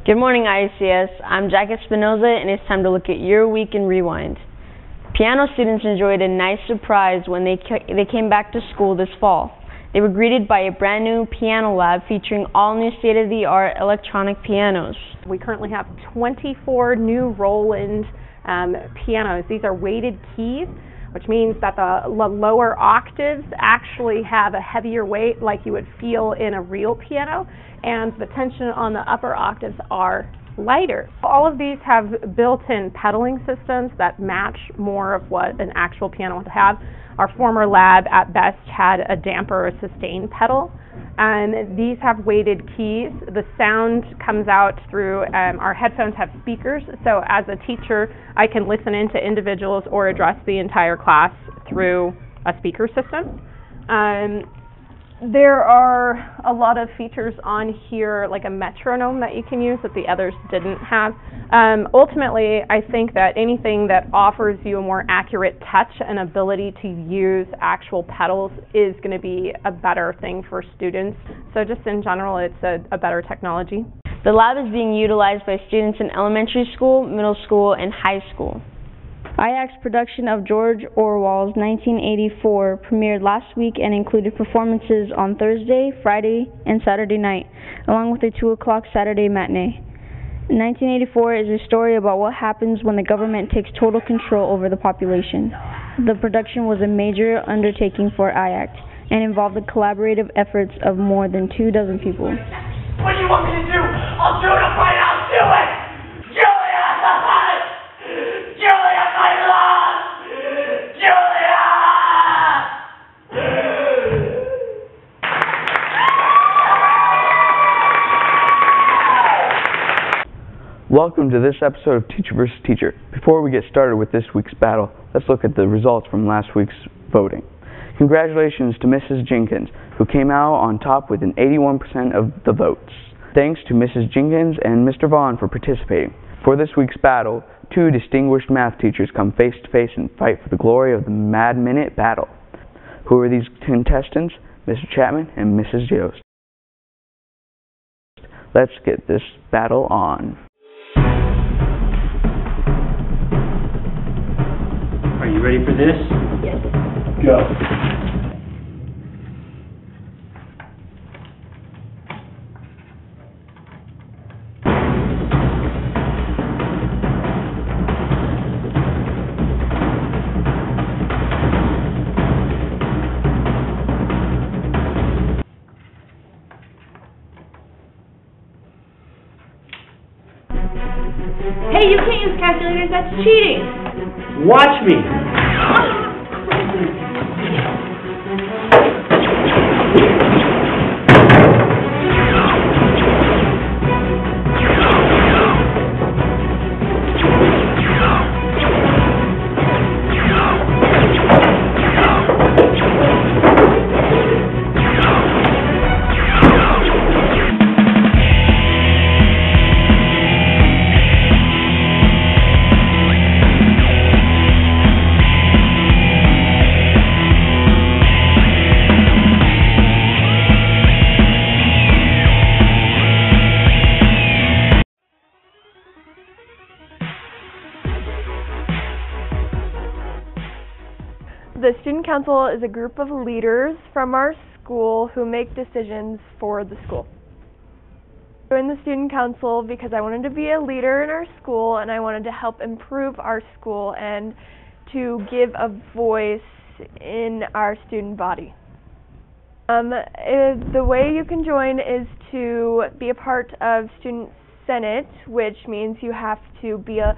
Good morning, ICS. I'm Jack Espinoza, and it's time to look at your week in Rewind. Piano students enjoyed a nice surprise when they came back to school this fall. They were greeted by a brand new piano lab featuring all new state-of-the-art electronic pianos. We currently have 24 new Roland pianos. These are weighted keys, which means that the lower octaves actually have a heavier weight like you would feel in a real piano, and the tension on the upper octaves are lighter. All of these have built-in pedaling systems that match more of what an actual piano would have. Our former lab at best had a damper or a sustain pedal, and these have weighted keys. The sound comes out through, our headphones have speakers, so as a teacher I can listen into individuals or address the entire class through a speaker system. There are a lot of features on here, like a metronome that you can use that the others didn't have. Ultimately, I think that anything that offers you a more accurate touch and ability to use actual pedals is going to be a better thing for students. So just in general, it's a better technology. The lab is being utilized by students in elementary school, middle school, and high school. IACT's production of George Orwell's 1984 premiered last week and included performances on Thursday, Friday, and Saturday night, along with a 2 o'clock Saturday matinee. 1984 is a story about what happens when the government takes total control over the population. The production was a major undertaking for IACT and involved the collaborative efforts of more than 24 people. What do you want me to do? I'll do it right now. I'll do it! Julia! Julia, my love! Julia! Welcome to this episode of Teacher vs. Teacher. Before we get started with this week's battle, let's look at the results from last week's voting. Congratulations to Mrs. Jenkins, who came out on top with an 81% of the votes. Thanks to Mrs. Jenkins and Mr. Vaughn for participating. For this week's battle, two distinguished math teachers come face to face and fight for the glory of the Mad Minute battle. Who are these contestants? Mr. Chapman and Mrs. Yost. Let's get this battle on. Are you ready for this? Yes. Go. Hey, you can't use calculators, that's cheating! Watch me! The Student Council is a group of leaders from our school who make decisions for the school. I joined the Student Council because I wanted to be a leader in our school and I wanted to help improve our school and to give a voice in our student body. The way you can join is to be a part of Student Senate, which means you have to be a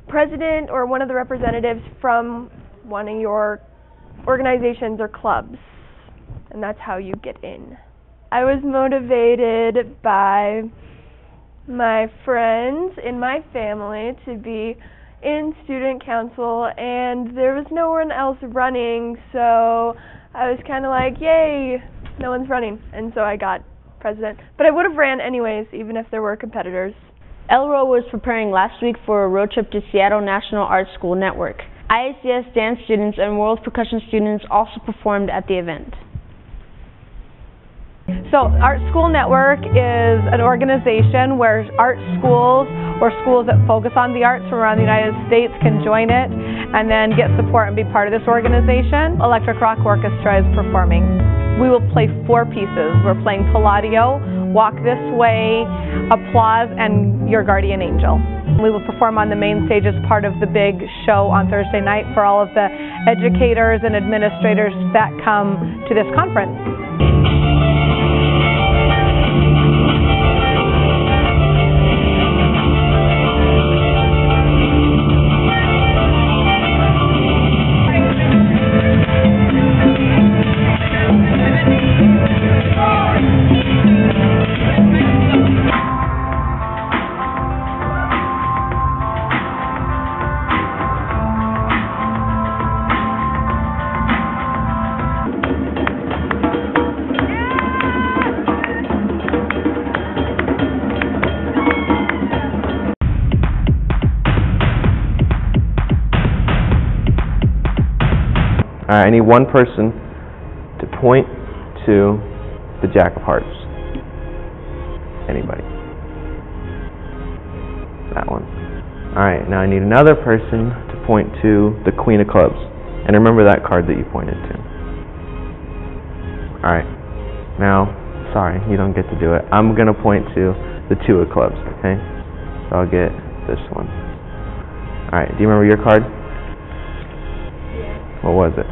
president or one of the representatives from one of your organizations or clubs, and that's how you get in. I was motivated by my friends in my family to be in student council, and there was no one else running, so I was kind of like, yay, no one's running, and so I got president. But I would have ran anyways, even if there were competitors. Elro was preparing last week for a road trip to Seattle National Art School Network. IACS dance students and world percussion students also performed at the event. So Art School Network is an organization where art schools or schools that focus on the arts from around the United States can join it and then get support and be part of this organization. Electric Rock Orchestra is performing. We will play 4 pieces. We're playing Palladio, Walk This Way, Applause, and Your Guardian Angel. We will perform on the main stage as part of the big show on Thursday night for all of the educators and administrators that come to this conference. I need one person to point to the Jack of Hearts. Anybody? That one. Alright, now I need another person to point to the Queen of Clubs. And remember that card that you pointed to. Alright, now, sorry, you don't get to do it. I'm going to point to the Two of Clubs, okay? So I'll get this one. Alright, do you remember your card? Yeah. What was it?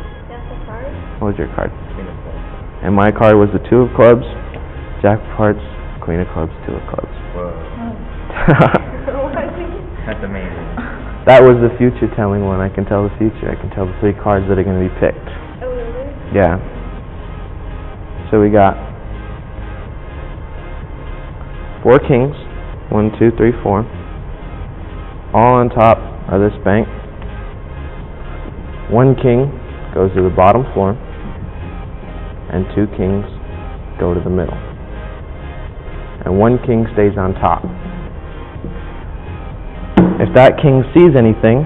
What was your card? Queen of Clubs. And my card was the Two of Clubs, Jack of Hearts, Queen of Clubs, Two of Clubs. Whoa. That's amazing. That was the future telling one. I can tell the future. I can tell the 3 cards that are going to be picked. Oh, really? Yeah. So we got 4 kings. 1, 2, 3, 4. All on top of this bank. 1 king goes to the bottom floor. And 2 kings go to the middle. And 1 king stays on top. If that king sees anything,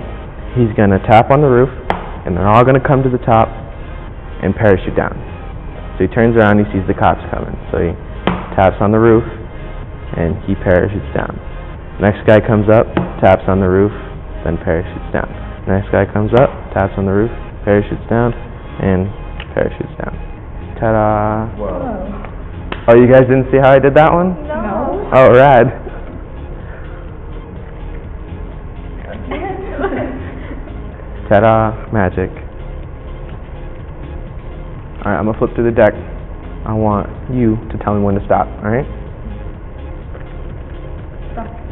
he's going to tap on the roof, and they're all going to come to the top and parachute down. So he turns around, he sees the cops coming. So he taps on the roof, and he parachutes down. Next guy comes up, taps on the roof, then parachutes down. Next guy comes up, taps on the roof, parachutes down, and parachutes down. Ta-da! Whoa. Oh, you guys didn't see how I did that one? No. Oh, rad. Ta-da! Magic. Alright, I'm going to flip through the deck. I want you to tell me when to stop, alright?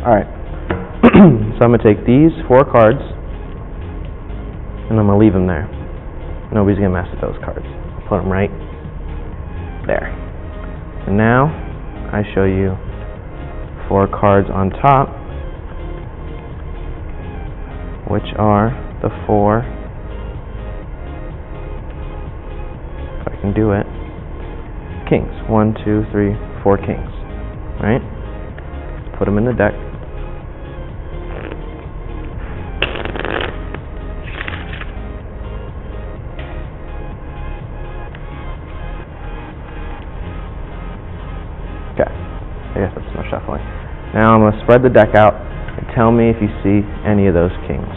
Alright. So I'm going to take these 4 cards, and I'm going to leave them there. Nobody's going to mess with those cards. I'll put them right there. And now, I show you 4 cards on top, which are the 4, if I can do it, kings. 1, 2, 3, 4 kings. Right? Put them in the deck. Okay, I guess that's no shuffling. Now I'm going to spread the deck out and tell me if you see any of those kings.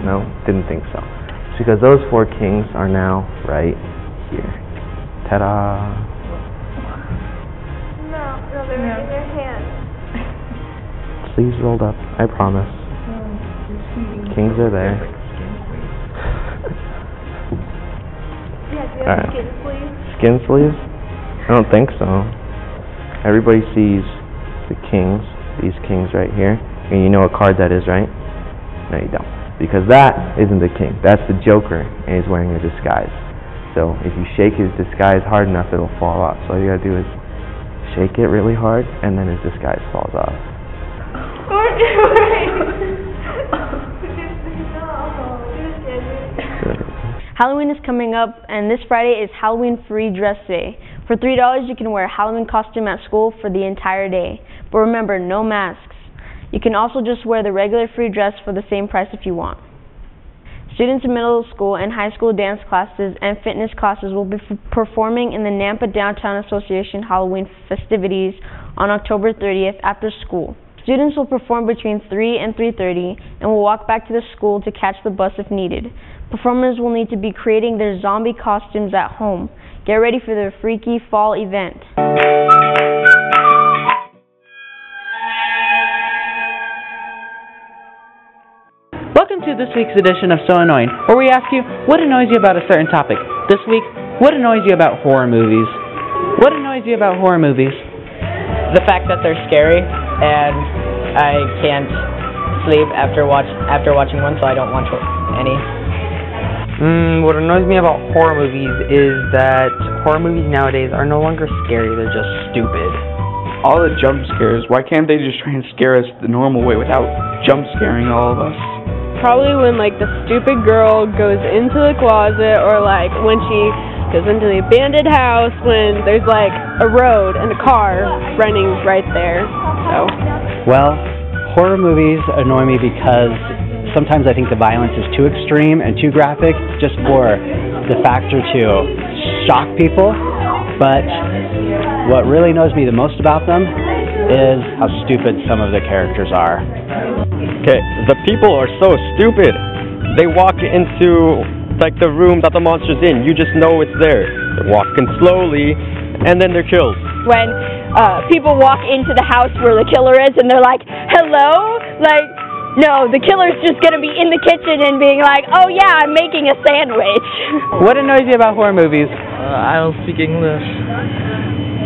No? Didn't think so. It's because those 4 kings are now right here. Ta-da! No, they're in their hands. Sleeves rolled up, I promise. Kings are there. Yeah, do you All have right. skin sleeves? Skin sleeves? I don't think so. Everybody sees the kings, these kings right here, and you know what card that is, right? No, you don't. Because that isn't the king. That's the Joker, and he's wearing a disguise. So if you shake his disguise hard enough, it'll fall off. So all you gotta do is shake it really hard, and then his disguise falls off. Halloween is coming up, and this Friday is Halloween free dress day. For $3, you can wear a Halloween costume at school for the entire day. But remember, no masks. You can also just wear the regular free dress for the same price if you want. Students in middle school and high school dance classes and fitness classes will be performing in the Nampa Downtown Association Halloween festivities on October 30th after school. Students will perform between 3 and 3:30 and will walk back to the school to catch the bus if needed. Performers will need to be creating their zombie costumes at home. Get ready for their freaky fall event. Welcome to this week's edition of So Annoying, where we ask you what annoys you about a certain topic. This week, what annoys you about horror movies? What annoys you about horror movies? The fact that they're scary, and I can't sleep after watching one, so I don't watch any. What annoys me about horror movies is that horror movies nowadays are no longer scary, they're just stupid. All the jump scares, why can't they just try and scare us the normal way without jump scaring all of us? Probably when, like, the stupid girl goes into the closet, or, like, when she goes into the abandoned house when there's, like, a road and a car running right there, so. Well, horror movies annoy me because sometimes I think the violence is too extreme and too graphic just for the factor to shock people, but what really annoys me the most about them is how stupid some of the characters are. Okay, the people are so stupid. They walk into like the room that the monster's in. You just know it's there. They're walking slowly, and then they're killed. When people walk into the house where the killer is, and they're like, "Hello," like, no, the killer's just gonna be in the kitchen and being like, "Oh yeah, I'm making a sandwich." What annoys you about horror movies? I don't speak English.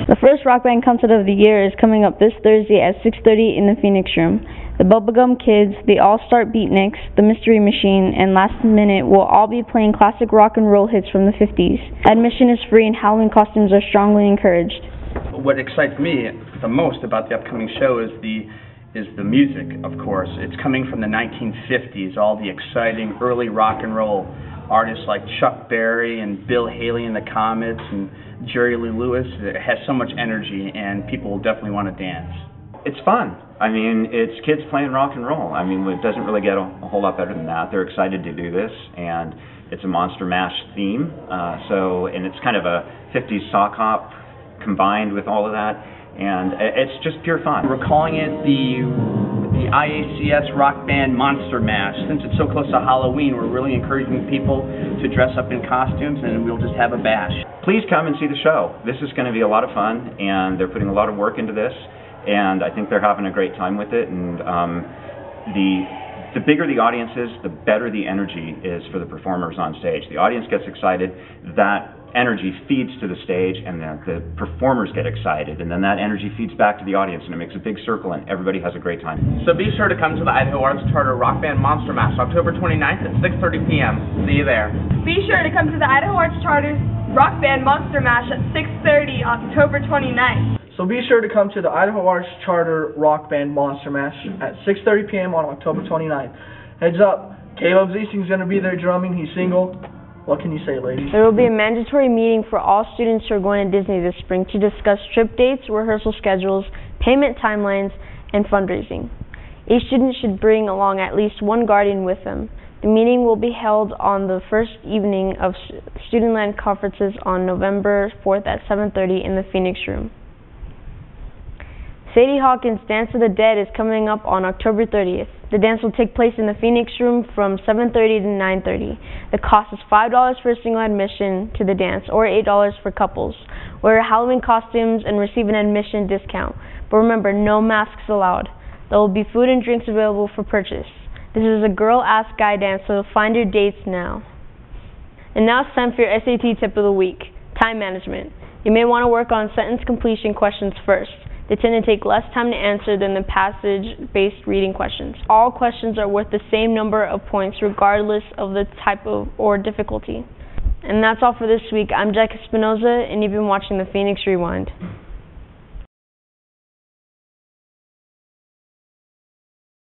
The first rock band concert of the year is coming up this Thursday at 6:30 in the Phoenix Room. The Bubblegum Kids, the All-Star Beatniks, the Mystery Machine, and Last Minute will all be playing classic rock and roll hits from the 50s. Admission is free and Halloween costumes are strongly encouraged. What excites me the most about the upcoming show is the music, of course. It's coming from the 1950s, all the exciting early rock and roll artists like Chuck Berry and Bill Haley and the Comets and Jerry Lee Lewis. It has so much energy and people will definitely want to dance. It's fun. I mean, it's kids playing rock and roll. I mean, it doesn't really get a whole lot better than that. They're excited to do this, and it's a Monster Mash theme. And it's kind of a 50s sock hop combined with all of that, and it's just pure fun. We're calling it the IACS Rock Band Monster Mash. Since it's so close to Halloween, we're really encouraging people to dress up in costumes, and we'll just have a bash. Please come and see the show. This is going to be a lot of fun, and they're putting a lot of work into this. And I think they're having a great time with it, and the bigger the audience is, the better the energy is for the performers on stage. The audience gets excited, that energy feeds to the stage, and the performers get excited, and then that energy feeds back to the audience, and it makes a big circle, and everybody has a great time. So be sure to come to the Idaho Arts Charter Rock Band Monster Mash, October 29th at 6:30 p.m. See you there. Be sure to come to the Idaho Arts Charter Rock Band Monster Mash at 6:30 on October 29th. So be sure to come to the Idaho Arts Charter Rock Band Monster Mash at 6:30 p.m. on October 29th. Heads up, Caleb Ziesing's going to be there drumming. He's single. What can you say, ladies? There will be a mandatory meeting for all students who are going to Disney this spring to discuss trip dates, rehearsal schedules, payment timelines, and fundraising. Each student should bring along at least one guardian with them. The meeting will be held on the first evening of Student-Led Conferences on November 4th at 7:30 in the Phoenix Room. Sadie Hawkins' Dance of the Dead is coming up on October 30th. The dance will take place in the Phoenix Room from 7:30 to 9:30. The cost is $5 for a single admission to the dance or $8 for couples. Wear Halloween costumes and receive an admission discount. But remember, no masks allowed. There will be food and drinks available for purchase. This is a girl ask guy dance, so find your dates now. And now it's time for your SAT tip of the week, time management. You may want to work on sentence completion questions first. They tend to take less time to answer than the passage-based reading questions. All questions are worth the same number of points regardless of the type of or difficulty. And that's all for this week. I'm Jack Espinoza, and you've been watching the Phoenix Rewind.